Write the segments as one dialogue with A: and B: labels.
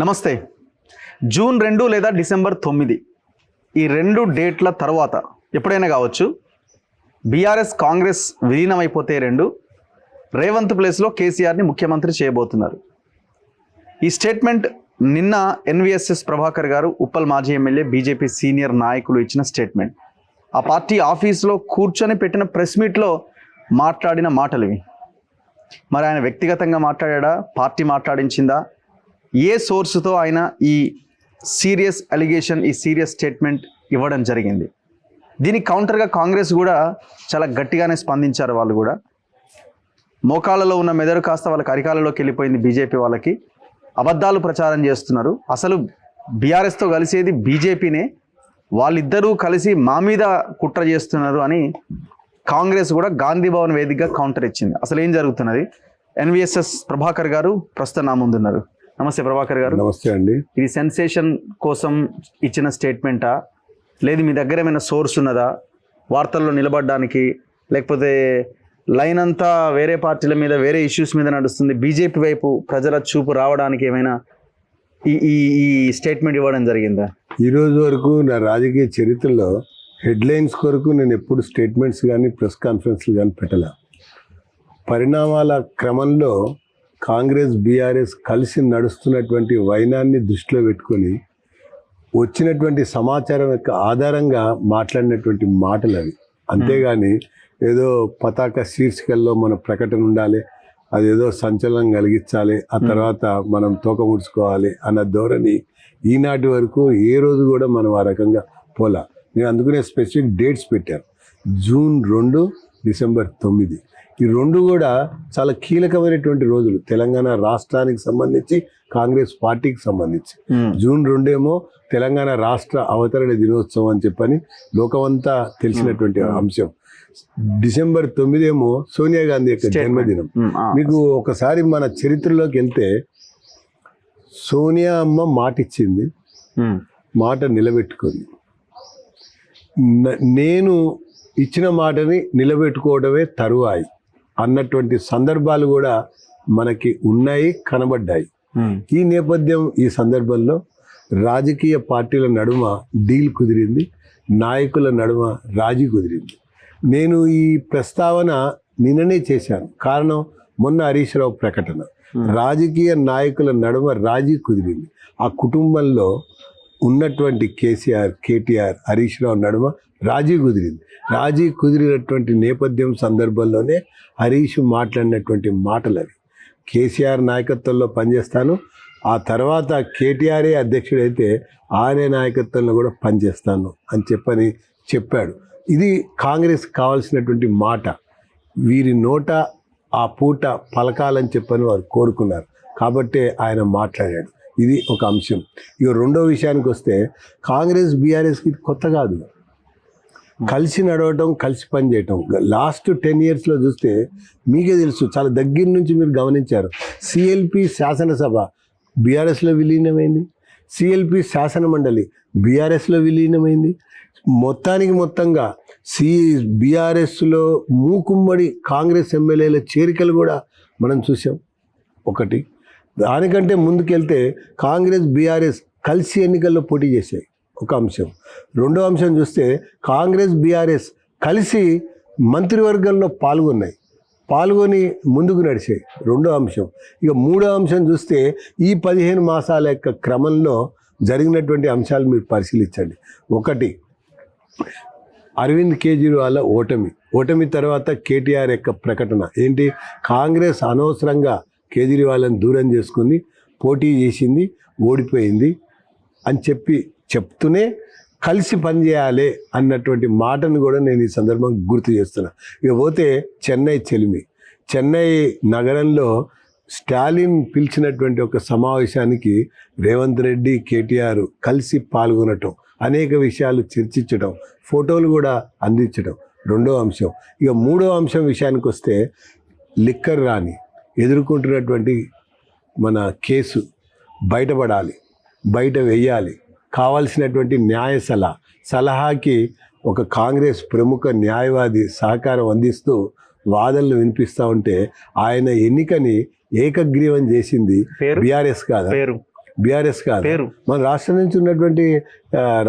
A: నమస్తే. జూన్ 2 లేదా డిసెంబర్ 9 ఈ రెండు డేట్ల తర్వాత ఎప్పుడైనా కావచ్చు బీఆర్ఎస్ కాంగ్రెస్ విలీనం అయిపోతే రేవంత్ ప్లేస్లో కేసీఆర్ని ముఖ్యమంత్రి చేయబోతున్నారు. ఈ స్టేట్మెంట్ నిన్న ఎన్వీఎస్ఎస్ ప్రభాకర్ గారు, ఉప్పల్ మాజీ ఎమ్మెల్యే, బీజేపీ సీనియర్ నాయకులు ఇచ్చిన స్టేట్మెంట్. ఆ పార్టీ ఆఫీస్లో కూర్చొని పెట్టిన ప్రెస్ మీట్లో మాట్లాడిన మాటలు ఇవి. మరి ఆయన వ్యక్తిగతంగా మాట్లాడా, పార్టీ మాట్లాడించిందా, ఏ సోర్సుతో ఆయన ఈ సీరియస్ అలిగేషన్, ఈ సీరియస్ స్టేట్మెంట్ ఇవ్వడం జరిగింది? దీనికి కౌంటర్గా కాంగ్రెస్ కూడా చాలా గట్టిగానే స్పందించారు. వాళ్ళు కూడా మోకాళ్ళలో ఉన్న మెదడు కాస్త వాళ్ళకి అరికాలలోకి వెళ్ళిపోయింది. బీజేపీ వాళ్ళకి అబద్ధాలు ప్రచారం చేస్తున్నారు. అసలు బీఆర్ఎస్తో కలిసేది బీజేపీనే, వాళ్ళిద్దరూ కలిసి మా మీద కుట్ర చేస్తున్నారు అని కాంగ్రెస్ కూడా గాంధీ భవన్ వేదికగా కౌంటర్ ఇచ్చింది. అసలు ఏం జరుగుతున్నది? ఎన్వీఎస్ఎస్ ప్రభాకర్ గారు ప్రస్తుతం నా ముందున్నారు. నమస్తే ప్రభాకర్ గారు.
B: నమస్తే అండి.
A: ఇది సెన్సేషన్ కోసం ఇచ్చిన స్టేట్మెంటా, లేదు మీ దగ్గర ఏమైనా సోర్స్ ఉన్నదా వార్తల్లో నిలబడడానికి, లేకపోతే లైన్ అంతా వేరే పార్టీల మీద, వేరే ఇష్యూస్ మీద నడుస్తుంది, బీజేపీ వైపు ప్రజల చూపు రావడానికి ఏమైనా ఈ స్టేట్మెంట్ ఇవ్వడం జరిగిందా?
B: ఈ రోజు వరకు నా రాజకీయ చరిత్రలో హెడ్లైన్స్ కొరకు నేను ఎప్పుడు స్టేట్మెంట్స్ కానీ ప్రెస్ కాన్ఫరెన్స్లు కానీ పెట్టలే. పరిణామాల క్రమంలో కాంగ్రెస్ బీఆర్ఎస్ కలిసి నడుస్తున్నటువంటి వైనాన్ని దృష్టిలో పెట్టుకొని వచ్చినటువంటి సమాచారం యొక్క ఆధారంగా మాట్లాడినటువంటి మాటలు అవి. అంతేగాని ఏదో పతాక శీర్షికల్లో మన ప్రకటన ఉండాలి, అదేదో సంచలనం కలిగించాలి, ఆ తర్వాత మనం తోక ముడుచుకోవాలి అన్న ధోరణి ఈనాటి వరకు ఏ రోజు కూడా మనం ఆ రకంగా పోలా. నేను అందుకనే స్పెసిఫిక్ డేట్స్ పెట్టాను. June 2, December 9. ఈ రెండు కూడా చాలా కీలకమైనటువంటి రోజులు తెలంగాణ రాష్ట్రానికి సంబంధించి, కాంగ్రెస్ పార్టీకి సంబంధించి. జూన్ 2 ఏమో తెలంగాణ రాష్ట్ర అవతరణ దినోత్సవం అని చెప్పని లోకమంతా తెలిసినటువంటి అంశం. డిసెంబర్ 9 ఏమో సోనియా గాంధీ యొక్క జన్మదినం. మీకు ఒకసారి మన చరిత్రలోకి వెళ్తే, సోనియా అమ్మ మాట ఇచ్చింది, మాట నిలబెట్టుకుంది. నేను ఇచ్చిన మాటని నిలబెట్టుకోవడమే తరువాయి అన్నటువంటి సందర్భాలు కూడా మనకి ఉన్నాయి, కనబడ్డాయి. ఈ నేపథ్యం, ఈ సందర్భంలో రాజకీయ పార్టీల నడుమ డీల్ కుదిరింది, నాయకుల నడుమ రాజీ కుదిరింది. నేను ఈ ప్రస్తావన నిన్ననే చేశాను. కారణం మొన్న హరీష్ రావు ప్రకటన. రాజకీయ నాయకుల నడుమ రాజీ కుదిరింది. ఆ కుటుంబంలో ఉన్నటువంటి కేసీఆర్, కేటీఆర్, హరీష్ రావు నడుమ రాజీ కుదిరింది. రాజీ కుదిరినటువంటి నేపథ్యం సందర్భంలోనే హరీష్ మాట్లాడినటువంటి మాటలు అవి. కేసీఆర్ నాయకత్వంలో పనిచేస్తాను, ఆ తర్వాత కేటీఆరే అధ్యక్షుడైతే ఆయన నాయకత్వంలో కూడా పనిచేస్తాను అని చెప్పాడు. ఇది కాంగ్రెస్ కావాల్సినటువంటి మాట. వీరి నోట ఆ పూట పలకాలని చెప్పని వారు కోరుకున్నారు కాబట్టే ఆయన మాట్లాడాడు. ఇది ఒక అంశం. ఇక రెండో విషయానికి వస్తే, కాంగ్రెస్ బీఆర్ఎస్కి ఇది కొత్త కాదు. కలిసి నడవటం, కలిసి పనిచేయటం లాస్ట్ 10 yearsలో చూస్తే మీకే తెలుసు. చాలా దగ్గర నుంచి మీరు గమనించారు. సిఎల్పి శాసనసభ బీఆర్ఎస్లో విలీనమైంది, సిఎల్పి శాసన మండలి బీఆర్ఎస్లో విలీనమైంది. మొత్తంగా బీఆర్ఎస్లో మూకుమ్మడి కాంగ్రెస్ ఎమ్మెల్యేల చేరికలు కూడా మనం చూసాం. ఒకటి. దానికంటే ముందుకెళ్తే కాంగ్రెస్ బీఆర్ఎస్ కలిసి ఎన్నికల్లో పోటీ చేశాయి, ఒక అంశం. రెండో అంశం చూస్తే కాంగ్రెస్ బీఆర్ఎస్ కలిసి మంత్రివర్గంలో పాల్గొని ముందుకు నడిచాయి, రెండో అంశం. ఇక మూడో అంశం చూస్తే ఈ 15 మాసాల యొక్క క్రమంలో జరిగినటువంటి అంశాలు మీరు పరిశీలించండి. ఒకటి, అరవింద్ కేజ్రీవాల్ ఓటమి తర్వాత కేటీఆర్ యొక్క ప్రకటన ఏంటి? కాంగ్రెస్ అనవసరంగా కేజ్రీవాల్ని దూరం చేసుకుని పోటీ చేసింది, ఓడిపోయింది అని చెప్తూనే కలిసి పనిచేయాలి అన్నటువంటి మాటను కూడా నేను ఈ సందర్భంగా గుర్తు చేస్తున్నా. ఇక పోతే చెన్నై నగరంలో స్టాలిన్ పిలిచినటువంటి ఒక సమావేశానికి రేవంత్ రెడ్డి, కేటీఆర్ కలిసి పాల్గొనటం, అనేక విషయాలు చర్చించడం, ఫోటోలు కూడా అందించడం రెండో అంశం. ఇక మూడో అంశం విషయానికి వస్తే, లిక్కర్ రాణి ఎదుర్కొంటున్నటువంటి మన కేసు బయటపడాలి, బయట వెయ్యాలి, కావాల్సినటువంటి న్యాయ సలహాకి ఒక కాంగ్రెస్ ప్రముఖ న్యాయవాది సహకారం అందిస్తూ వాదనలు వినిపిస్తూ ఉంటే, ఆయన ఎన్నికని ఏకగ్రీవం చేసింది బీఆర్ఎస్ కాదా? బీఆర్ఎస్ కాదు,
A: పేరు
B: మన రాష్ట్రం నుంచి ఉన్నటువంటి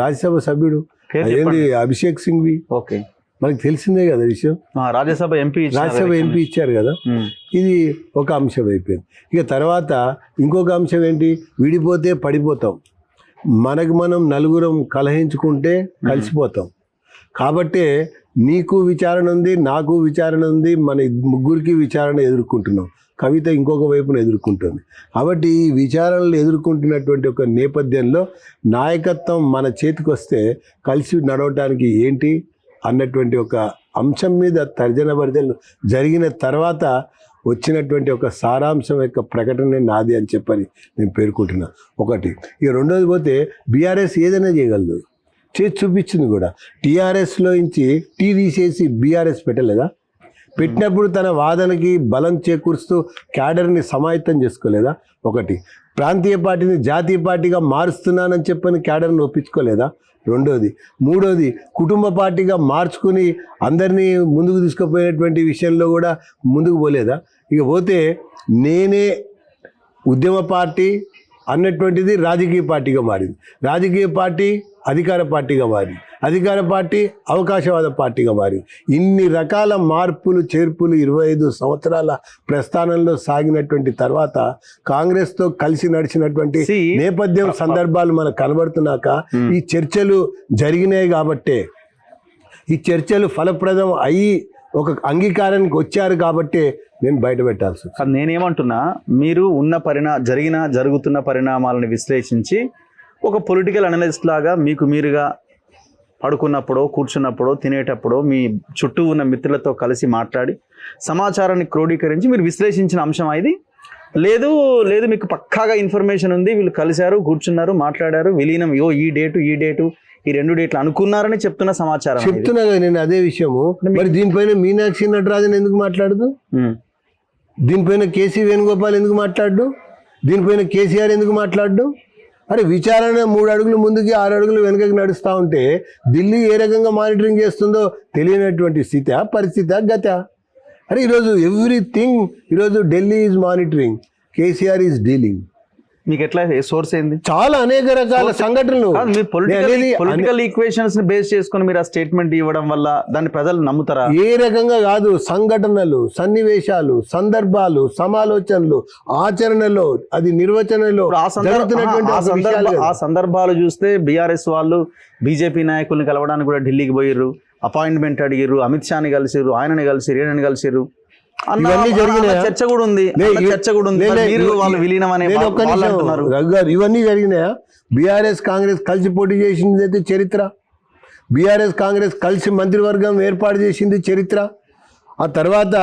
B: రాజ్యసభ సభ్యుడు
A: పేరు
B: ఏంది అభిషేక్ సింఘ్వి,
A: ఓకే
B: మనకు తెలిసిందే కదా విషయం.
A: రాజ్యసభ ఎంపీ
B: రాజ్యసభ ఎంపీ ఇచ్చారు కదా. ఇది ఒక అంశం అయిపోయింది. ఇక తర్వాత ఇంకొక అంశం ఏంటి, విడిపోతే పడిపోతాం, మనకు మనం నలుగురం కలహించుకుంటే కలిసిపోతాం. కాబట్టే నీకు విచారణ ఉంది, నాకు విచారణ ఉంది, మన ముగ్గురికి విచారణ ఎదుర్కొంటున్నాం. కవిత ఇంకొక వైపున ఎదుర్కొంటుంది. కాబట్టి ఈ విచారణలు ఎదుర్కొంటున్నటువంటి ఒక నేపథ్యంలో నాయకత్వం మన చేతికి వస్తే కలిసి నడవటానికి ఏంటి అన్నటువంటి ఒక అంశం మీద తర్జన భర్జనలు జరిగిన తర్వాత వచ్చినటువంటి ఒక సారాంశం యొక్క ప్రకటన నాది అని చెప్పని నేను పేర్కొంటున్నా. ఒకటి. ఇక రెండోది పోతే బీఆర్ఎస్ ఏదైనా చేయగలదు, చేసి చూపించింది కూడా. టీఆర్ఎస్లో నుంచి టీ తీసేసి బీఆర్ఎస్ పెట్టలేదా? పెట్టినప్పుడు తన వాదనకి బలం చేకూరుస్తూ క్యాడర్ని సమాయత్తం చేసుకోలేదా? ఒకటి. ప్రాంతీయ పార్టీని జాతీయ పార్టీగా మారుస్తున్నానని చెప్పని క్యాడర్ని ఒప్పించుకోలేదా? రెండోది. మూడోది, కుటుంబ పార్టీగా మార్చుకుని అందరినీ ముందుకు తీసుకుపోయినటువంటి విషయంలో కూడా ముందుకు పోలేదా? ఇక పోతే నేనే ఉద్యమ పార్టీ అన్నటువంటిది రాజకీయ పార్టీగా మారింది, రాజకీయ పార్టీ అధికార పార్టీగా మారింది, అధికార పార్టీ అవకాశవాద పార్టీగా మారింది. ఇన్ని రకాల మార్పులు చేర్పులు 25 సంవత్సరాల ప్రస్థానంలో సాగినటువంటి తర్వాత కాంగ్రెస్తో కలిసి నడిచినటువంటి నేపథ్యం సందర్భాలు మనకు కనబడుతున్నాక ఈ చర్చలు జరిగినాయి. కాబట్టే ఈ చర్చలు ఫలప్రదం అయ్యి ఒక అంగీకారానికి వచ్చారు కాబట్టే నేను బయట పెట్టాల్సి.
A: నేనేమంటున్నా, మీరు ఉన్న జరుగుతున్న పరిణామాలను విశ్లేషించి ఒక పొలిటికల్ అనలిస్ట్ లాగా మీకు మీరుగా పడుకున్నప్పుడో కూర్చున్నప్పుడో తినేటప్పుడో మీ చుట్టూ ఉన్న మిత్రులతో కలిసి మాట్లాడి సమాచారాన్ని క్రోడీకరించి మీరు విశ్లేషించిన అంశం ఇది. లేదు మీకు పక్కాగా ఇన్ఫర్మేషన్ ఉంది, వీళ్ళు కలిశారు, కూర్చున్నారు, మాట్లాడారు, విలీనం ఈ డేటు ఈ 2 డేట్లు అనుకున్నారని చెప్తున్న సమాచారం
B: చెప్తున్నా కదా నేను. అదే విషయము. మరి దీనిపైన మీనాక్షి నటరాజన్ ఎందుకు మాట్లాడదు? దీనిపైన కేసీ వేణుగోపాల్ ఎందుకు మాట్లాడు? దీనిపైన కేసీఆర్ ఎందుకు మాట్లాడు? అరే విచారణ 3 అడుగులు ముందుకి 6 అడుగులు వెనుకకి నడుస్తూ ఉంటే ఢిల్లీ ఏ రకంగా మానిటరింగ్ చేస్తుందో తెలియనటువంటి స్థితి, పరిస్థితి, గత. అరే ఈరోజు ఎవ్రీథింగ్, ఈరోజు Delhi is monitoring, KCR is dealing.
A: మీకు ఎట్లా సోర్స్ ఏంది?
B: చాలా అనేక రకాల సంఘటనలు.
A: పొలిటికల్ ఈక్వేషన్స్ ని బేస్ చేసుకుని మీరు ఆ స్టేట్మెంట్ ఇవ్వడం వల్ల దాన్ని ప్రజలు నమ్ముతారా?
B: ఏ రకంగా కాదు, సంఘటనలు, సన్నివేశాలు, సందర్భాలు, సమాలోచనలు, ఆచరణలో, అది నిర్వచనలో
A: ఆ సందర్భాలు చూస్తే బీఆర్ఎస్ వాళ్ళు బీజేపీ నాయకుల్ని కలవడానికి కూడా ఢిల్లీకి పోయిర్రు, అపాయింట్మెంట్ అడిగిర్రు, అమిత్ షాని కలిసిర్రు, ఆయనని కలిసిర్రు, ఈయనని కలిసిర్రు. చర్చ కూడా ఉంది.
B: ఇవన్నీ జరిగినాయా? బీఆర్ఎస్ కాంగ్రెస్ కలిసి పోటీ చేసింది అయితే చరిత్ర, బీఆర్ఎస్ కాంగ్రెస్ కలిసి మంత్రివర్గం ఏర్పాటు చేసింది చరిత్ర. ఆ తర్వాత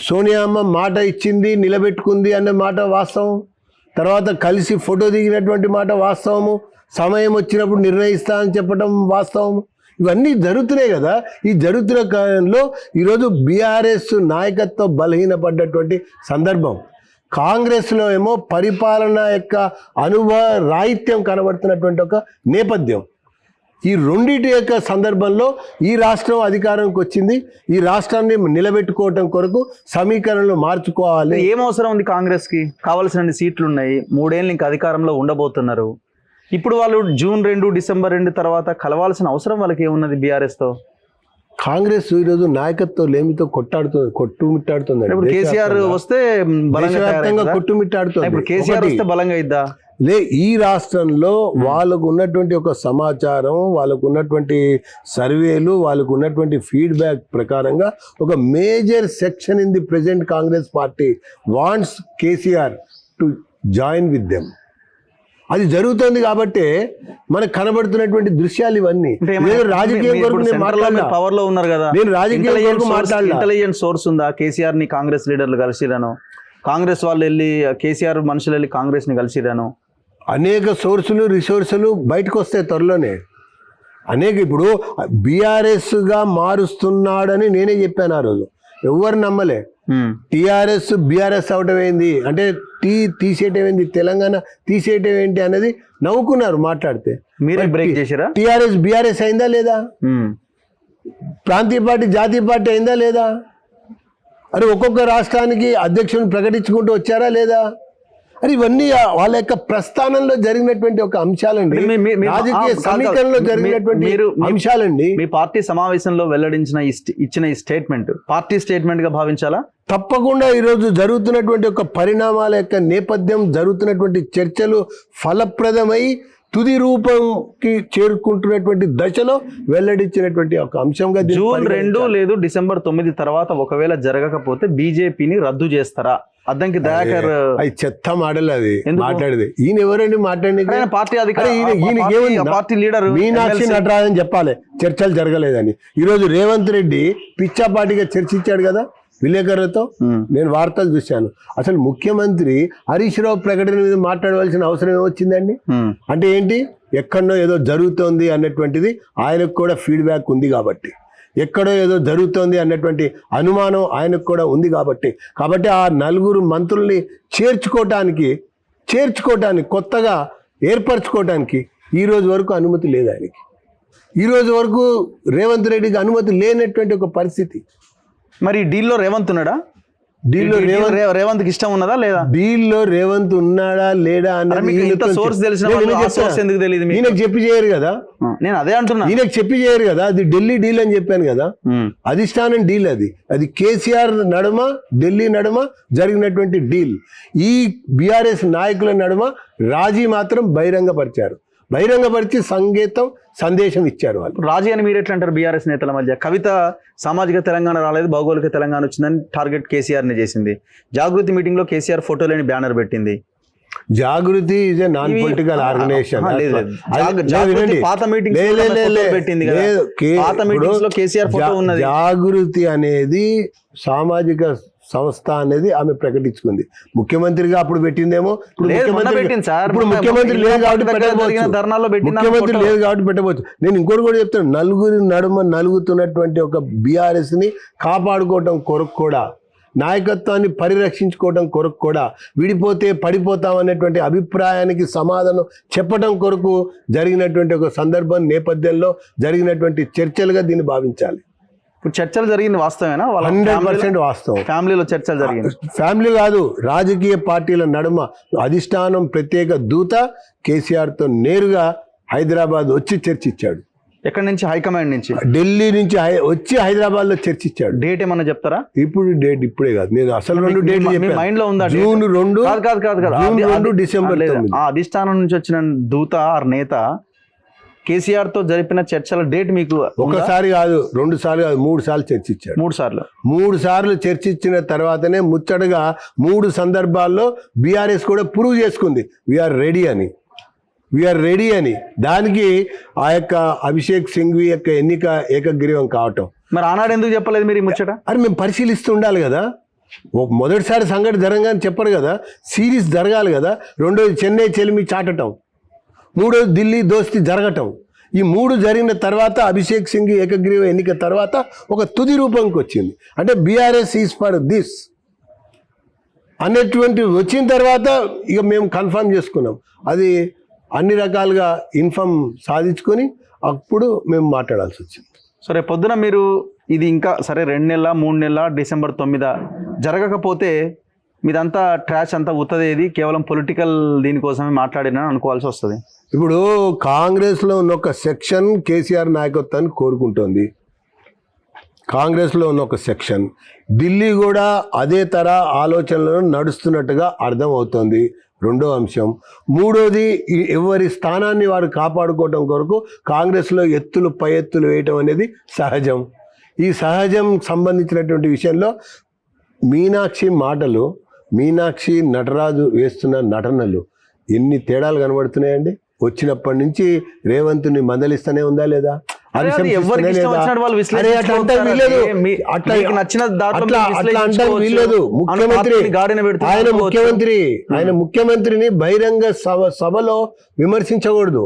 B: సోనియా అమ్మ మాట ఇచ్చింది, నిలబెట్టుకుంది అన్న మాట వాస్తవం. తర్వాత కలిసి ఫోటో దిగినటువంటి మాట వాస్తవము, సమయం వచ్చినప్పుడు నిర్ణయిస్తా అని చెప్పడం వాస్తవము. ఇవన్నీ జరుగుతున్నాయి కదా. ఈ జరుగుతున్న కాలంలో ఈరోజు బీఆర్ఎస్ నాయకత్వం బలహీనపడ్డటువంటి సందర్భం, కాంగ్రెస్లో ఏమో పరిపాలన యొక్క అనుభవ రాహిత్యం కనబడుతున్నటువంటి ఒక నేపథ్యం. ఈ రెండింటి యొక్క సందర్భంలో ఈ రాష్ట్రం అధికారంకి వచ్చింది. ఈ రాష్ట్రాన్ని నిలబెట్టుకోవటం కొరకు సమీకరణలు మార్చుకోవాలి.
A: ఏం అవసరం ఉంది కాంగ్రెస్కి? కావాల్సిన సీట్లు ఉన్నాయి, 3 ఏళ్ళు ఇంకా అధికారంలో ఉండబోతున్నారు. ఇప్పుడు వాళ్ళు జూన్ 2 డిసెంబర్ 2 తర్వాత కలవాల్సిన అవసరం వాళ్ళకి ఏమున్నది? బీఆర్ఎస్తో
B: కాంగ్రెస్ ఈరోజు నాయకత్వం లేమితో కొట్టుమిట్టాడుతుంది.
A: ఇప్పుడు కేసీఆర్ వస్తే
B: కొట్టుమిట్టాడుతుంది.
A: ఇప్పుడు కేసీఆర్ వస్తే బలంగా ఇద్దా?
B: ఈ రాష్ట్రంలో వాళ్ళకు ఉన్నటువంటి ఒక సమాచారం, వాళ్ళకు ఉన్నటువంటి సర్వేలు, వాళ్ళకు ఉన్నటువంటి ఫీడ్బ్యాక్ ప్రకారంగా ఒక major section in the present Congress party wants KCR to join with them. అది జరుగుతుంది కాబట్టి మనకు కనబడుతున్నటువంటి దృశ్యాలు ఇవన్నీ. రాజకీయం
A: పవర్ లో ఉన్నారు కదా,
B: నేను రాజకీయ
A: ఇంటెలిజెన్స్ సోర్స్ ఉందా? కేసీఆర్ ని కాంగ్రెస్ లీడర్లు కలిసిరాను, కాంగ్రెస్ వాళ్ళు వెళ్ళి కేసీఆర్ మనుషులు వెళ్ళి కాంగ్రెస్ ని కలిసిరాను.
B: అనేక సోర్సులు, రిసోర్సులు బయటకు వస్తాయి త్వరలోనే. ఇప్పుడు బీఆర్ఎస్గా మారుస్తున్నాడని నేనే చెప్పాను ఆ రోజు, ఎవరు నమ్మలే. టీఆర్ఎస్ బీఆర్ఎస్ అవటం ఏంది అంటే, తీసేయటం ఏంది, తెలంగాణ తీసేయటం ఏంటి అనేది నవ్వుకున్నారు మాట్లాడితే.
A: మీరే బ్రేక్ చేశారా?
B: టీఆర్ఎస్ బీఆర్ఎస్ అయిందా లేదా? ప్రాంతీయ పార్టీ జాతీయ పార్టీ అయిందా లేదా? అరే ఒక్కొక్క రాష్ట్రానికి అధ్యక్షుని ప్రకటించుకుంటూ వచ్చారా లేదా? అది ఇవన్నీ వాళ్ళ యొక్క ప్రస్థానంలో జరిగినటువంటి ఒక అంశాలండి, రాజకీయ సమీకరణలో జరిగినటువంటి అంశాలండి.
A: మీ పార్టీ సమావేశంలో వెల్లడించిన ఇచ్చిన ఈ స్టేట్మెంట్ పార్టీ స్టేట్మెంట్ గా భావించాలా?
B: తప్పకుండా ఈరోజు జరుగుతున్నటువంటి ఒక పరిణామాల యొక్క నేపథ్యం, జరుగుతున్నటువంటి చర్చలు ఫలప్రదమై తుది రూపంకి చేరుకుంటున్నటువంటి దశలో వెల్లడించినటువంటి ఒక అంశంగా
A: జూన్ 2 లేదు డిసెంబర్ 9 తర్వాత ఒకవేళ జరగకపోతే బీజేపీని రద్దు చేస్తారా? అద్దంకి దయాకర్
B: అది చెత్త మాటలు, అది మాట్లాడేది. ఈయన ఎవరండి మాట్లాడి?
A: Party party leader
B: Meenakshi Natarajan చెప్పాలి చర్చలు జరగలేదని. ఈరోజు రేవంత్ రెడ్డి పిచ్చాపాటిగా చర్చించాడు కదా విలేకరులతో. నేను వార్తలు చూశాను. అసలు ముఖ్యమంత్రి హరీష్ రావు ప్రకటన మీద మాట్లాడవలసిన అవసరం ఏమొచ్చిందండి? అంటే ఏంటి, ఎక్కడో ఏదో జరుగుతోంది అన్నటువంటిది ఆయనకు కూడా ఫీడ్బ్యాక్ ఉంది కాబట్టి, ఎక్కడో ఏదో జరుగుతోంది అన్నటువంటి అనుమానం ఆయనకు కూడా ఉంది కాబట్టి ఆ 4 మంత్రుల్ని చేర్చుకోవటానికి కొత్తగా ఏర్పరచుకోవటానికి ఈ రోజు వరకు అనుమతి లేదు ఆయనకి. ఈ రోజు వరకు రేవంత్ రెడ్డికి అనుమతి లేనటువంటి ఒక పరిస్థితి.
A: మరి డీల్లో రేవంత్ ఉన్నాడా? డీల్లో రేవంత్కి ఇష్టం ఉన్నదా లేదా?
B: డీల్లో రేవంత్ ఉన్నాడా లేడా అనేది
A: సోర్స్ తెలిసిన ఎందుకు తెలియదు?
B: ఈయనకు చెప్పి చేయరు కదా.
A: నేను అదే అంటున్నా,
B: ఈయనకు చెప్పి చేయరు కదా. అది ఢిల్లీ డీల్ అని చెప్పాను కదా, అధిష్టానం డీల్. అది కేసీఆర్ నడుమ, ఢిల్లీ నడుమ జరిగినటువంటి డీల్. ఈ బీఆర్ఎస్ నాయకుల నడుమ రాజీ మాత్రం బహిరంగపరిచి సందేశం ఇచ్చారు వాళ్ళు.
A: రాజీ అని మీరు ఎట్లా అంటారు? బీఆర్ఎస్ నేతల మధ్య కవిత సామాజిక తెలంగాణ రాలేదు, భౌగోళిక తెలంగాణ వచ్చిందని టార్గెట్ కేసీఆర్ని చేసింది. జాగృతి మీటింగ్ లో కేసీఆర్ ఫోటో లేని బ్యానర్ పెట్టింది.
B: Jagruthi is a non political organisation. Jagruthi అనేది సామాజిక సంస్థ అనేది ఆమె ప్రకటించుకుంది. ముఖ్యమంత్రిగా అప్పుడు పెట్టిందేమో, ఇప్పుడు ముఖ్యమంత్రి లేదు కాబట్టి పెట్టవచ్చు. నేను ఇంకోటి కూడా చెప్తాను, నలుగురి నడుమ నలుగుతున్నటువంటి ఒక బీఆర్ఎస్ ని కాపాడుకోవటం కొరకు కూడా, నాయకత్వాన్ని పరిరక్షించుకోవడం కొరకు కూడా, విడిపోతే పడిపోతాం అనేటువంటి అభిప్రాయానికి సమాధానం చెప్పడం కొరకు జరిగినటువంటి ఒక సందర్భం నేపథ్యంలో జరిగినటువంటి చర్చలుగా దీన్ని భావించాలి.
A: ఇప్పుడు చర్చలు జరిగింది వాస్తవేనా?
B: 100% వాస్తవం.
A: ఫ్యామిలీలో చర్చలు జరిగింది.
B: ఫ్యామిలీ కాదు, రాజకీయ పార్టీల నడుమ అధిష్టానం ప్రత్యేక దూత కేసీఆర్తో నేరుగా హైదరాబాద్ వచ్చి చర్చించాడు.
A: ఎక్కడి నుంచి? హైకమాండ్ నుంచి,
B: ఢిల్లీ నుంచి వచ్చి హైదరాబాద్ లో చర్చించాడు.
A: డేట్ ఏమన్నా చెప్తారా?
B: ఇప్పుడు డేట్ ఇప్పుడే కాదు, నేను అసలు 2 డేట్లు
A: మైండ్ లో ఉందా?
B: జూన్ 2 కాదు, డిసెంబర్ 9.
A: ఆ అధిష్టానం నుంచి వచ్చిన దూత ఆర్ నేత కేసీఆర్ తో జరిపిన చర్చల డేట్ మీకు
B: ఒకసారి కాదు, 2 సార్లు కాదు, 3 సార్లు చర్చించాడు. 3 సార్లు చర్చించిన తర్వాతనే ముచ్చటగా 3 సందర్భాల్లో బీఆర్ఎస్ కూడా ప్రూవ్ చేసుకుంది వీఆర్ రెడీ అని. దానికి ఆ యొక్క అభిషేక్ సింఘ్వి యొక్క ఎన్నిక ఏకగ్రీవం కావటం.
A: మరి ఆనాడు ఎందుకు చెప్పలేదు మీరు ఈ ముచ్చట?
B: అది మేము పరిశీలిస్తూ ఉండాలి కదా. మొదటిసారి సంఘటన జరగని చెప్పరు కదా, సిరీస్ జరగాలి కదా. రెండోది చెన్నై చెలిమి చాటటం, మూడోది ఢిల్లీ దోస్తీ జరగటం. ఈ 3 జరిగిన తర్వాత అభిషేక్ సింఘ్ ఏకగ్రీవ ఎన్నిక తర్వాత ఒక తుది రూపంకి వచ్చింది. అంటే బీఆర్ఎస్ ఈజ్ ఫర్ దిస్ అనేటువంటి వచ్చిన తర్వాత ఇక మేము కన్ఫర్మ్ చేసుకున్నాం. అది అన్ని రకాలుగా ఇన్ఫార్మ్ సాధించుకొని అప్పుడు మేము మాట్లాడాల్సి వచ్చింది.
A: సరే, పొద్దున మీరు ఇది ఇంకా సరే 2 నెలల 3 నెలల డిసెంబర్ 9 జరగకపోతే మీదంతా ట్రాష్ అంతా ఉత్తదేది, కేవలం పొలిటికల్ దీనికోసమే మాట్లాడినా అనుకోవాల్సి వస్తుంది.
B: ఇప్పుడు కాంగ్రెస్లో ఉన్న ఒక సెక్షన్ కేసీఆర్ నాయకత్వాన్ని కోరుకుంటోంది. కాంగ్రెస్లో ఉన్న ఒక సెక్షన్ ఢిల్లీ కూడా అదే తర ఆలోచనలను నడుస్తున్నట్టుగా అర్థం అవుతుంది. రెండో అంశం. మూడోది, ఎవరి స్థానాన్ని వారు కాపాడుకోవడం కొరకు కాంగ్రెస్లో ఎత్తులు పై ఎత్తులు వేయటం అనేది సహజం. ఈ సహజం సంబంధించినటువంటి విషయంలో మీనాక్షి నటరాజు వేస్తున్న నటనలు ఎన్ని తేడాలు కనబడుతున్నాయండి. వచ్చినప్పటి నుంచి రేవంత్ని మందలిస్తూనే ఉందా లేదా?
A: ఆయన
B: ముఖ్యమంత్రిని బహిరంగ సభలో విమర్శించకూడదు,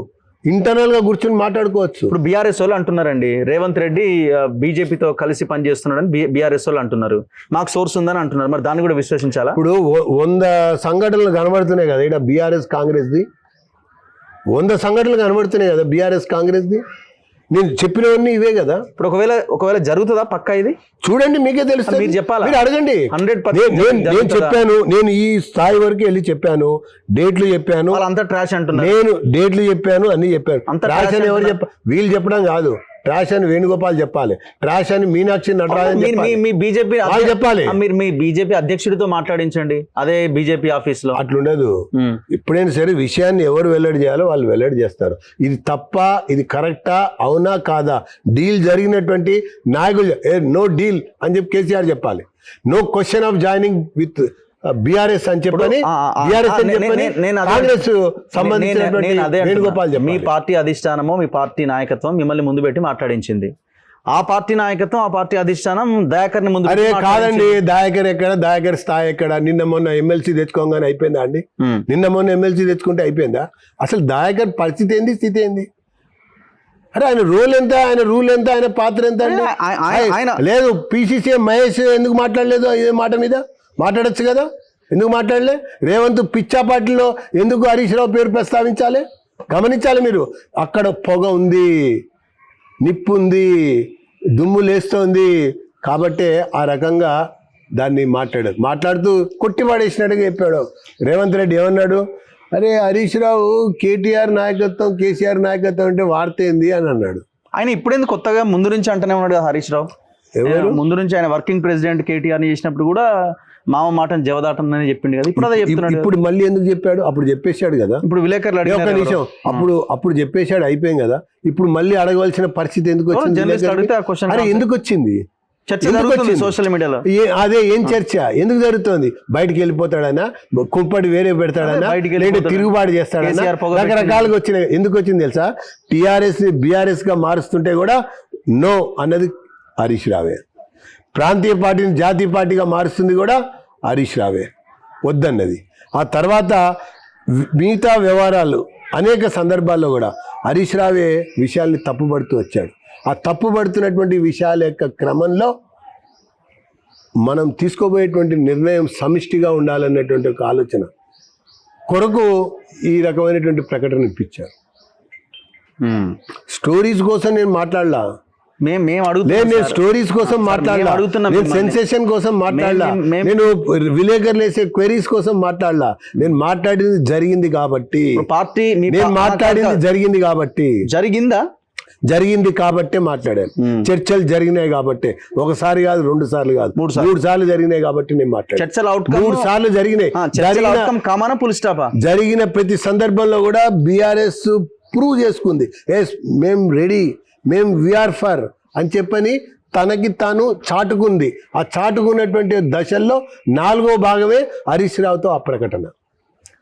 B: ఇంటర్నల్ గా కూర్చొని మాట్లాడుకోవచ్చు.
A: ఇప్పుడు బీఆర్ఎస్ వాళ్ళు అంటున్నారండి, రేవంత్ రెడ్డి బీజేపీతో కలిసి పనిచేస్తున్నాడని బీఆర్ఎస్ వాళ్ళు అంటున్నారు, మాకు సోర్స్ ఉందని అంటున్నారు. మరి దాన్ని కూడా విశ్వసించాలా?
B: ఇప్పుడు 100 సంఘటనలు కనబడుతున్నాయి కదా ఇక్కడ బీఆర్ఎస్ కాంగ్రెస్ది, 100 సంఘటనలు కనబడుతున్నాయి కదా బీఆర్ఎస్ కాంగ్రెస్ది. నేను చెప్పినవన్నీ ఇవే కదా.
A: ఇప్పుడు ఒకవేళ జరుగుతుందా పక్కా ఇది?
B: చూడండి, మీకే తెలుస్తుంది.
A: మీరు చెప్పాలా?
B: మీరు అడగండి.
A: 100%
B: నేను చెప్పాను, నేను ఈ స్థాయి వరకు వెళ్ళి చెప్పాను, డేట్లు చెప్పాను.
A: వాళ్ళంతా ట్రాష్ అంటున్నారు.
B: నేను డేట్లు చెప్పాను, అన్ని చెప్పాను.
A: అంత
B: ట్రాష్ అని ఎవరు వీళ్ళు చెప్పడం కాదు. ట్రాష్ అని వేణుగోపాల్ చెప్పాలి, ట్రాష్ అని మీనాక్షి నటరాజన్
A: మీ బీజేపీ
B: చెప్పాలి.
A: మీరు మీ బీజేపీ అధ్యక్షుడితో మాట్లాడించండి అదే బీజేపీ ఆఫీస్ లో.
B: అట్లుండదు. ఎప్పుడైనా సరే విషయాన్ని ఎవరు వెల్లడి చేయాలో వాళ్ళు వెల్లడి చేస్తారు. ఇది తప్ప, ఇది కరెక్టా, అవునా కాదా, డీల్ జరిగినటువంటి నాయకులు నో డీల్ అని చెప్పి కేసీఆర్ చెప్పాలి. No question of joining with BRS అని చెప్పని, కాంగ్రెస్ సంబంధించినటువంటి వేణుగోపాల్ చెప్పాలి.
A: మీ పార్టీ అధిష్టానమో మీ పార్టీ నాయకత్వం మిమ్మల్ని ముందు పెట్టి మాట్లాడించింది. ఆ పార్టీ నాయకత్వం, ఆ పార్టీ అధిష్టానం దయాకర్ ని ముందు.
B: అరే కాదండి, దయాకర్ ఎక్కడ, దయాకర్ స్థాయి ఎక్కడ? నిన్న మొన్న ఎమ్మెల్సీ తెచ్చుకోగానే అయిపోయిందా అండి? నిన్న మొన్న ఎమ్మెల్సీ తెచ్చుకుంటే అయిపోయిందా? అసలు దయాకర్ పరిస్థితి ఏంది, స్థితి ఏంది? అరే ఆయన రోల్ ఎంత, ఆయన రూల్ ఎంత, ఆయన పాత్ర ఎంత అండి? లేదు, పిసిసి మహేష్ ఎందుకు మాట్లాడలేదు ఇదే మాట మీద? మాట్లాడచ్చు కదా, ఎందుకు మాట్లాడలే? రేవంత్ పిచ్చా పార్టీలో ఎందుకు హరీష్ రావు పేరు ప్రస్తావించాలి? గమనించాలి మీరు. అక్కడ పొగ ఉంది, నిప్పు ఉంది, దుమ్ము లేస్తోంది కాబట్టే ఆ రకంగా దాన్ని మాట్లాడుతూ కొట్టి పడేసినట్టుగా చెప్పాడు. రేవంత్ రెడ్డి ఏమన్నాడు? అరే హరీష్ రావు కేటీఆర్ నాయకత్వం, కేసీఆర్ నాయకత్వం అంటే వార్త ఏంది అని అన్నాడు.
A: ఆయన ఇప్పుడేందుకు కొత్తగా ముందు నుంచి అంటూనే ఉన్నాడు కదా హరీష్ రావు. ముందు నుంచి ఆయన వర్కింగ్ ప్రెసిడెంట్ కేటీఆర్ ని చేసినప్పుడు కూడా మామ మాటను జవదాటని చెప్పిండు కదా, ఇప్పుడు అదే చెప్తున్నాడు.
B: ఇప్పుడు మళ్ళీ ఎందుకు చెప్పాడు? అప్పుడు చెప్పేశాడు కదా.
A: ఇప్పుడు విలేకరులు
B: ఒక నిమిషం, అప్పుడు చెప్పేశాడు, అయిపోయింది కదా. ఇప్పుడు మళ్ళీ అడగవలసిన పరిస్థితి ఎందుకు వచ్చింది? అరే ఎందుకు వచ్చింది?
A: చర్చ జరుగుతుంది సోషల్ మీడియాలో.
B: అదే ఏం చర్చ ఎందుకు జరుగుతుంది? బయటికి వెళ్ళిపోతాడనా, కుంపటి వేరే పెడతాడనా, లేదా తిరుగుబాటు చేస్తాడనా, రకరకాలుగా వచ్చినాయి. ఎందుకు వచ్చింది తెలుసా? టీఆర్ఎస్ ని బీఆర్ఎస్ గా మారుస్తుంటే కూడా నో అన్నది హరీష్ రావే. ప్రాంతీయ పార్టీని జాతీయ పార్టీగా మారుస్తుంది కూడా హరీష్ రావే వద్దన్నది. ఆ తర్వాత మిగతా వ్యవహారాలు అనేక సందర్భాల్లో కూడా హరీష్ రావే విషయాల్ని తప్పుపడుతూ వచ్చాడు. ఆ తప్పుపడుతున్నటువంటి విషయాల యొక్క క్రమంలో మనం తీసుకోబోయేటువంటి నిర్ణయం సమిష్టిగా ఉండాలన్నటువంటి ఒక ఆలోచన కొరకు ఈ రకమైనటువంటి ప్రకటన ఇప్పించారు. స్టోరీస్ కోసం నేను మాట్లాడలా, నేను స్టోరీస్ కోసం మాట్లాడలా, నేను సెన్సేషన్ కోసం మాట్లాడలా, నేను విలేకరులు వేసే క్వెరీస్ కోసం మాట్లాడలా. నేను మాట్లాడింది జరిగింది కాబట్టి, నేను మాట్లాడింది జరిగింది కాబట్టి, జరిగింది కాబట్టే మాట్లాడాను. చర్చలు జరిగినాయి కాబట్టి, ఒకసారి కాదు, 2 సార్లు కాదు, 3 సార్లు జరిగినాయి కాబట్టి నేను మాట్లాడాను. 3 సార్లు జరిగినాయి. జరిగిన ప్రతి సందర్భంలో కూడా బీఆర్ఎస్ ప్రూవ్ చేసుకుంది, ఎస్ మేము రెడీ, మేము వీఆర్ ఫర్ అని చెప్పని తనకి తాను చాటుకుంది. ఆ చాటుకున్నటువంటి దశల్లో 4వ భాగమే హరీష్ రావుతో ఆ ప్రకటన.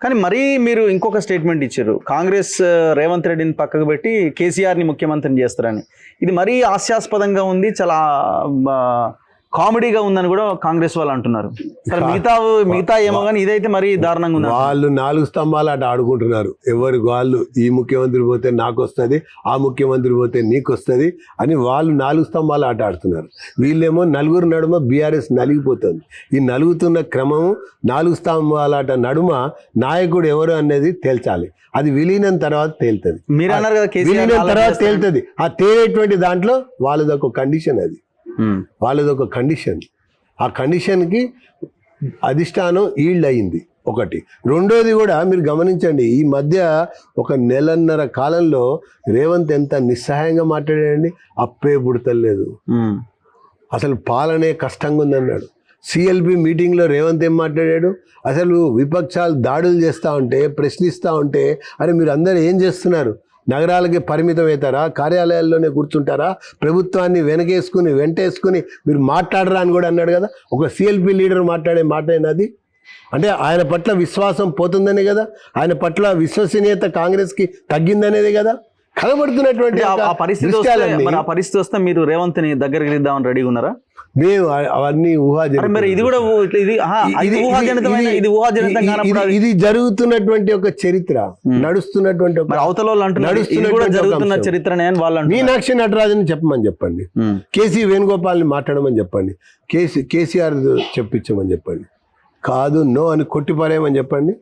A: కానీ మరీ మీరు ఇంకొక స్టేట్మెంట్ ఇచ్చారు, కాంగ్రెస్ రేవంత్ రెడ్డిని పక్కకు పెట్టి కేసీఆర్ని ముఖ్యమంత్రిని చేస్తారని. ఇది మరీ హాస్యాస్పదంగా ఉంది, చాలా కామెడీగా ఉందని కూడా కాంగ్రెస్ వాళ్ళు అంటున్నారు. సరే మిగతా ఏమో కానీ ఇదైతే మరీ దారుణంగా ఉంది.
B: వాళ్ళు 4 స్తంభాలు అటు ఆడుకుంటున్నారు. ఎవరు వాళ్ళు, ఈ ముఖ్యమంత్రి పోతే నాకు వస్తుంది, ఆ ముఖ్యమంత్రి పోతే నీకు వస్తుంది అని వాళ్ళు 4 స్తంభాలు ఆట ఆడుతున్నారు. వీళ్ళేమో నలుగురు నడుమ బీఆర్ఎస్ నలిగిపోతుంది. ఈ నలుగుతున్న క్రమము 4 స్తంభాల ఆట నడుమ నాయకుడు ఎవరు అనేది తేల్చాలి. అది విలీనం తర్వాత తేలుతుంది.
A: మీరు అన్నారు కదా,
B: విలీనం తర్వాత తేలుతుంది. ఆ తేలేటువంటి దాంట్లో వాళ్ళది ఒక కండిషన్, అది వాళ్ళది ఒక కండిషన్. ఆ కండిషన్కి అధిష్టానం ఈల్డ్ అయింది ఒకటి. రెండోది కూడా మీరు గమనించండి, ఈ మధ్య ఒక 1.5 కాలంలో రేవంత్ ఎంత నిస్సహాయంగా మాట్లాడాడండి. అప్పే పుడతలేదు, అసలు పాలనే కష్టంగా ఉందన్నాడు. సిఎల్పి మీటింగ్లో రేవంత్ ఏం మాట్లాడాడు? అసలు విపక్షాలు దాడులు చేస్తూ ఉంటే, ప్రశ్నిస్తూ ఉంటే, అరే మీరు అందరూ ఏం చేస్తున్నారు? నగరాలకి పరిమితం అవుతారా? కార్యాలయాల్లోనే కూర్చుంటారా? ప్రభుత్వాన్ని వెంటేసుకుని మీరు మాట్లాడరా అని కూడా అన్నాడు కదా. ఒక సిఎల్పి లీడర్ మాట్లాడే మాట అయినది. అంటే ఆయన పట్ల విశ్వాసం పోతుందనే కదా, ఆయన పట్ల విశ్వసనీయత కాంగ్రెస్కి తగ్గిందనేది కదా కనబడుతున్నటువంటి
A: పరిస్థితి వస్తే మీరు రేవంత్ని దగ్గరికి ఇద్దామని రెడీగా ఉన్నారా?
B: మేము అవన్నీ ఇది జరుగుతున్నటువంటి ఒక చరిత్ర, నడుస్తున్నటువంటి మీనాక్షి నటరాజన్ చెప్పమని చెప్పండి, కేసీ వేణుగోపాల్ని మాట్లాడమని చెప్పండి, కేసీఆర్ చెప్పించమని చెప్పండి, కాదు నో అని కొట్టిపారేయమని చెప్పండి.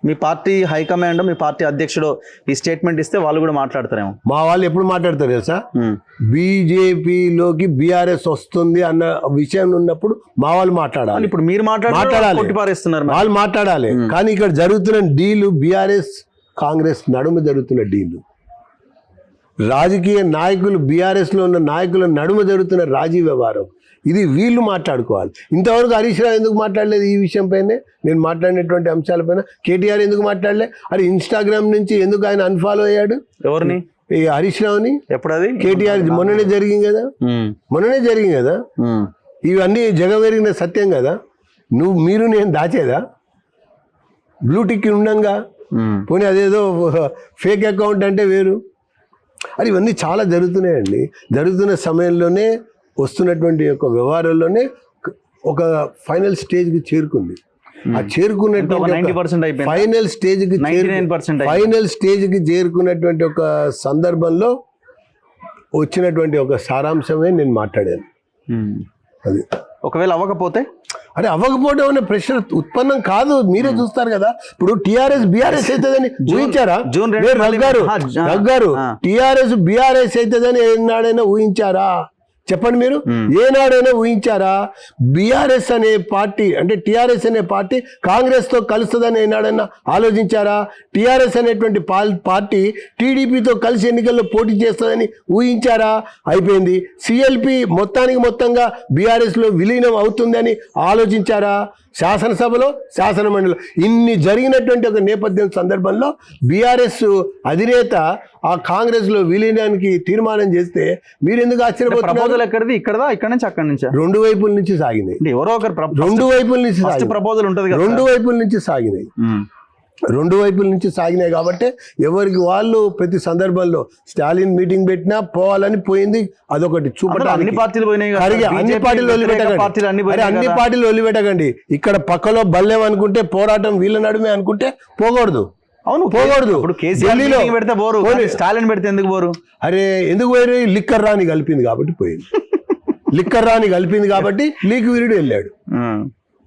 A: మీ పార్టీ హైకమాండ్ మీ పార్టీ అధ్యక్షుడు ఈ స్టేట్మెంట్ ఇస్తే వాళ్ళు కూడా మాట్లాడతారేమో.
B: మా వాళ్ళు ఎప్పుడు మాట్లాడతారు తెలుసా, బీజేపీలోకి బీఆర్ఎస్ వస్తుంది అన్న విషయం ఉన్నప్పుడు మా వాళ్ళు మాట్లాడాలి.
A: ఇప్పుడు మీరు మాట్లాడాలి, కొట్టిపారేస్తున్నారు.
B: వాళ్ళు మాట్లాడాలి. కానీ ఇక్కడ జరుగుతున్న డీలు బీఆర్ఎస్ కాంగ్రెస్ నడుమ జరుగుతున్న డీలు, రాజకీయ నాయకులు బీఆర్ఎస్ లో ఉన్న నాయకుల నడుమ జరుగుతున్న రాజీ వ్యవహారం, ఇది వీళ్ళు మాట్లాడుకోవాలి. ఇంతవరకు హరీష్ రావు ఎందుకు మాట్లాడలేదు ఈ విషయం పైనే, నేను మాట్లాడినటువంటి అంశాలపైన? కేటీఆర్ ఎందుకు మాట్లాడలే? అరే ఇన్స్టాగ్రామ్ నుంచి ఎందుకు ఆయన అన్ఫాలో అయ్యాడు?
A: ఎవరిని?
B: ఈ హరీష్ రావుని.
A: ఎప్పుడది?
B: కేటీఆర్ మొన్ననే జరిగింది కదా. ఇవన్నీ జగమెరిగిన సత్యం కదా. మీరు నేను దాచేదా? బ్లూటిక్ ఉండంగా పోనీ అదేదో ఫేక్ అకౌంట్ అంటే వేరు. అది ఇవన్నీ చాలా జరుగుతున్నాయండి. జరుగుతున్న సమయంలోనే వస్తున్నటువంటి యొక్క వ్యవహారంలోనే ఒక ఫైనల్ స్టేజ్కి చేరుకుంది. ఆ చేరుకున్నటువంటి ఫైనల్ స్టేజ్కి చేరుకున్నటువంటి ఒక సందర్భంలో వచ్చినటువంటి ఒక సారాంశమే నేను మాట్లాడాను. అది
A: ఒకవేళ అవ్వకపోతే,
B: అరే అవ్వకపోవడం అనే ప్రశ్న ఉత్పన్నం కాదు. మీరే చూస్తారు కదా. ఇప్పుడు టిఆర్ఎస్ బీఆర్ఎస్ అవుతుందని ఊహించారా? రగ్గారు టిఆర్ఎస్ బీఆర్ఎస్ అవుతుందని ఏనాడైనా ఊహించారా? చెప్పండి మీరు, ఏనాడైనా ఊహించారా? బీఆర్ఎస్ అనే పార్టీ అంటే టిఆర్ఎస్ అనే పార్టీ కాంగ్రెస్ తో కలుస్తుందని ఏనాడైనా ఆలోచించారా? టిఆర్ఎస్ అనేటువంటి పార్టీ టీడీపీతో కలిసి ఎన్నికల్లో పోటీ చేస్తుందని ఊహించారా? అయిపోయింది. సిఎల్పి మొత్తంగా బీఆర్ఎస్ లో విలీనం అవుతుందని ఆలోచించారా? శాసనసభలో శాసనమండలిలో ఇన్ని జరిగినటువంటి ఒక నేపథ్యం సందర్భంలో బీఆర్ఎస్ అధినేత ఆ కాంగ్రెస్ లో విలీనానికి తీర్మానం చేస్తే మీరు ఎందుకు ఆశ్చర్యపోతున్నారు?
A: ఎక్కడిది? ఇక్కడ నుంచి అక్కడి నుంచి
B: రెండు వైపుల నుంచి సాగినాయి.
A: ఎవరో ఒకరు
B: రెండు వైపుల నుంచి
A: ప్రపోజల్ ఉంటుంది.
B: రెండు వైపుల నుంచి సాగినాయి. రెండు వైపుల నుంచి సాగినాయి కాబట్టి ఎవరికి వాళ్ళు ప్రతి సందర్భంలో స్టాలిన్ మీటింగ్ పెట్టినా పోవాలని పోయింది. అదొకటి చూపడానికి
A: అన్ని పార్టీలు పోయినాయి.
B: అన్ని పార్టీలు వదిలిపెట్టకండి. ఇక్కడ పక్కలో బల్లెం అనుకుంటే పోరాటం వీళ్ళ నడుమే అనుకుంటే పోకూడదు.
A: అవును, పోకూడదు. ఇప్పుడు ఢిల్లీలో పెడితే పోరు, స్టాలిన్ పెడితే ఎందుకు పోరు?
B: అరే ఎందుకు పోయి? లిక్కర్ రాని కలిపింది కాబట్టి పోయింది. లిక్కర్ రాని కలిపింది కాబట్టి లీక్ వీరుడు వెళ్ళాడు.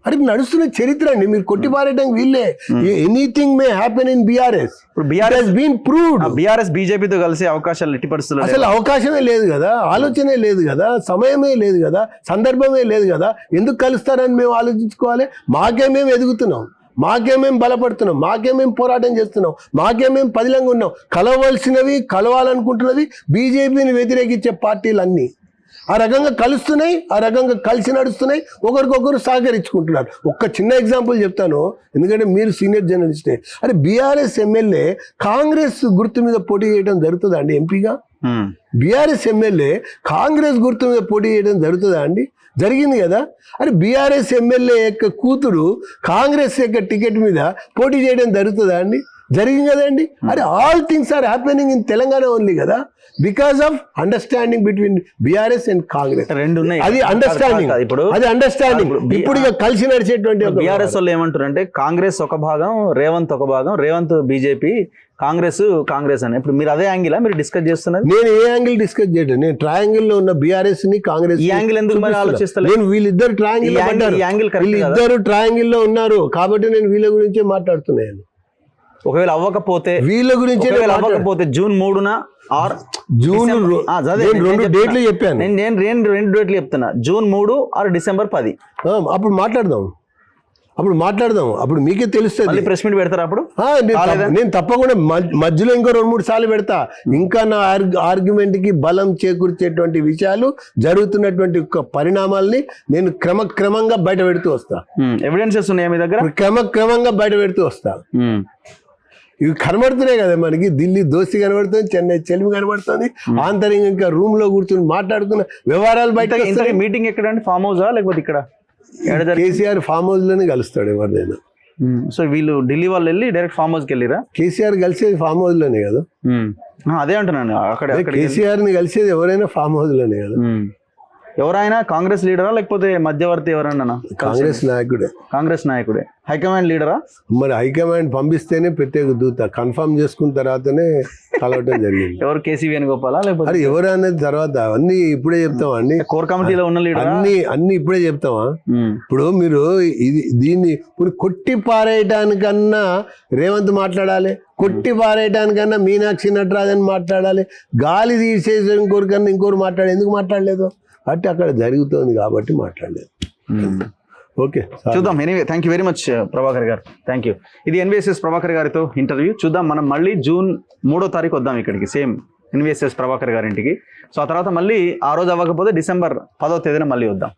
B: అది నడుస్తున్న చరిత్ర అండి. మీరు కొట్టిపారేయడానికి వీళ్ళే. Anything may happen in BRS.
A: BRS బీజేపీతో కలిసే అవకాశాలు ఎట్టి పరిస్థితుల్లో
B: అసలు అవకాశమే లేదు కదా, ఆలోచనే లేదు కదా, సమయమే లేదు కదా, సందర్భమే లేదు కదా. ఎందుకు కలుస్తారని మేము ఆలోచించుకోవాలి. మాకేమేం ఎదుగుతున్నాం, మాకేమేం బలపడుతున్నాం, మాకేమేం పోరాటం చేస్తున్నాం, మాకేమేం పదిలంగా ఉన్నాం. కలవలసినవి కలవాలనుకుంటున్నది బీజేపీని వ్యతిరేకించే పార్టీలన్నీ ఆ రకంగా కలుస్తున్నాయి, ఆ రకంగా కలిసి నడుస్తున్నాయి, ఒకరికొకరు సహకరించుకుంటున్నారు. ఒక్క చిన్న ఎగ్జాంపుల్ చెప్తాను, ఎందుకంటే మీరు సీనియర్ జర్నలిస్టే. అరే బీఆర్ఎస్ ఎమ్మెల్యే కాంగ్రెస్ గుర్తు మీద పోటీ చేయడం జరుగుతుందా అండి ఎంపీగా? బీఆర్ఎస్ ఎమ్మెల్యే కాంగ్రెస్ గుర్తు మీద పోటీ చేయడం జరుగుతుందా అండి? జరిగింది కదా. అరే బీఆర్ఎస్ ఎమ్మెల్యే యొక్క కూతురు కాంగ్రెస్ యొక్క టికెట్ మీద పోటీ చేయడం జరుగుతుందా అండి? జరిగింది కదండి. అరే all things are happening in Telangana only కదా, because of understanding between BRS and Congress. అది అండర్స్టాండింగ్. ఇప్పుడు ఇక కలిసి నడిచేటువంటి
A: బీఆర్ఎస్ వాళ్ళు ఏమంటారు అంటే కాంగ్రెస్ ఒక భాగం, రేవంత్ ఒక భాగం, రేవంత్ బీజేపీ, కాంగ్రెస్ అని. ఇప్పుడు మీరు అదే యాంగిల్ మీరు డిస్కస్ చేస్తున్నారు?
B: నేను ఏ యాంగిల్ డిస్కస్ చేయడం, నేను ట్రయాంగిల్ లో ఉన్న బీఆర్ఎస్ ని కాంగ్రెస్
A: యాంగిల్ ఎందుకు మరి ఆలోచిస్తాను?
B: నేను వీళ్ళిద్దరు ట్రయాంగిల్ వీళ్ళిద్దరు ట్రయాంగిల్ లో ఉన్నారు కాబట్టి నేను వీళ్ళ గురించే మాట్లాడుతున్నాను.
A: ఒకవేళ అవ్వకపోతే
B: వీళ్ళ గురించి
A: జూన్ 3న
B: రెండు డేట్లు చెప్పాను.
A: నేను రెండు డేట్లు చెప్తున్నా, జూన్ 3 ఆర్ డిసెంబర్ 10.
B: అప్పుడు మాట్లాడదాం. అప్పుడు మీకే తెలుస్తుంది.
A: ప్రెస్ మీట్ పెడతారా అప్పుడు?
B: నేను తప్పకుండా మధ్యలో ఇంకో 2-3 సార్లు పెడతా. ఇంకా నా ఆర్గ్యుమెంట్ కి బలం చేకూర్చేటువంటి విషయాలు, జరుగుతున్నటువంటి పరిణామాలని నేను క్రమక్రమంగా బయట పెడుతూ వస్తా.
A: ఎవిడెన్సెస్ ఉన్నాయా మీ దగ్గర?
B: క్రమక్రమంగా బయట పెడుతూ వస్తా. ఇవి కనబడుతున్నాయి కదా మనకి. ఢిల్లీ దోస్తి కనబడుతుంది, చెన్నై చెలిమి కనబడుతుంది, ఆంతరంగా ఇంకా రూమ్ లో కూర్చొని మాట్లాడుతున్న వ్యవహారాలు బయట.
A: మీటింగ్ ఎక్కడండి? ఫామ్ హౌసా లేకపోతే ఇక్కడ?
B: కేసీఆర్ ఫామ్ హౌస్ లోనే కలుస్తాడు ఎవరినైనా.
A: సో వీళ్ళు ఢిల్లీ వాళ్ళు వెళ్ళి డైరెక్ట్ ఫామ్ హౌస్ కి వెళ్ళిరా?
B: కేసీఆర్ కలిసేది ఫామ్ హౌస్ లోనే కదా.
A: అదే అంటున్నాను, అక్కడ
B: కేసీఆర్ ని కలిసేది ఎవరైనా ఫామ్ హౌస్ లోనే కదా.
A: ఎవరైనా కాంగ్రెస్ లీడరా లేకపోతే మధ్యవర్తి ఎవరన్నా?
B: కాంగ్రెస్ నాయకుడే.
A: హైకమాండ్ లీడరా?
B: మరి హైకమాండ్ పంపిస్తేనే ప్రత్యేక దూత కన్ఫర్మ్ చేసుకున్న తర్వాతనే కలవటం జరిగింది.
A: ఎవరు, కేసీ వేణుగోపాలా లేకపోతే
B: అది ఎవరు అనేది తర్వాత అన్ని ఇప్పుడే చెప్తామా అండి?
A: కోర్ కమిటీలో ఉన్న లీడర్
B: అన్ని ఇప్పుడే చెప్తామా? ఇప్పుడు మీరు దీన్ని ఇప్పుడు కొట్టి పారేయటానికన్నా రేవంత్ మాట్లాడాలి, కొట్టి పారేయటానికన్నా మీనాక్షి నటరాజన్ మాట్లాడాలి, గాలి తీసేసిన కోరికన్నా ఇంకోరు ఎందుకు మాట్లాడలేదు అంటే అక్కడ జరుగుతుంది కాబట్టి మాట్లాడలేదు. ఓకే,
A: చూద్దాం. Anyway, thank you very much Prabhakar గారు, థ్యాంక్ యూ. ఇది ఎన్విఎస్ఎస్ ప్రభాకర్ గారితో ఇంటర్వ్యూ. చూద్దాం, మనం మళ్ళీ జూన్ 3వ తారీఖు వద్దాం ఇక్కడికి, సేమ్ ఎన్విఎస్ఎస్ ప్రభాకర్ గారింటికి. సో ఆ తర్వాత మళ్ళీ ఆ రోజు అవ్వకపోతే డిసెంబర్ 10వ తేదీన మళ్ళీ వద్దాం.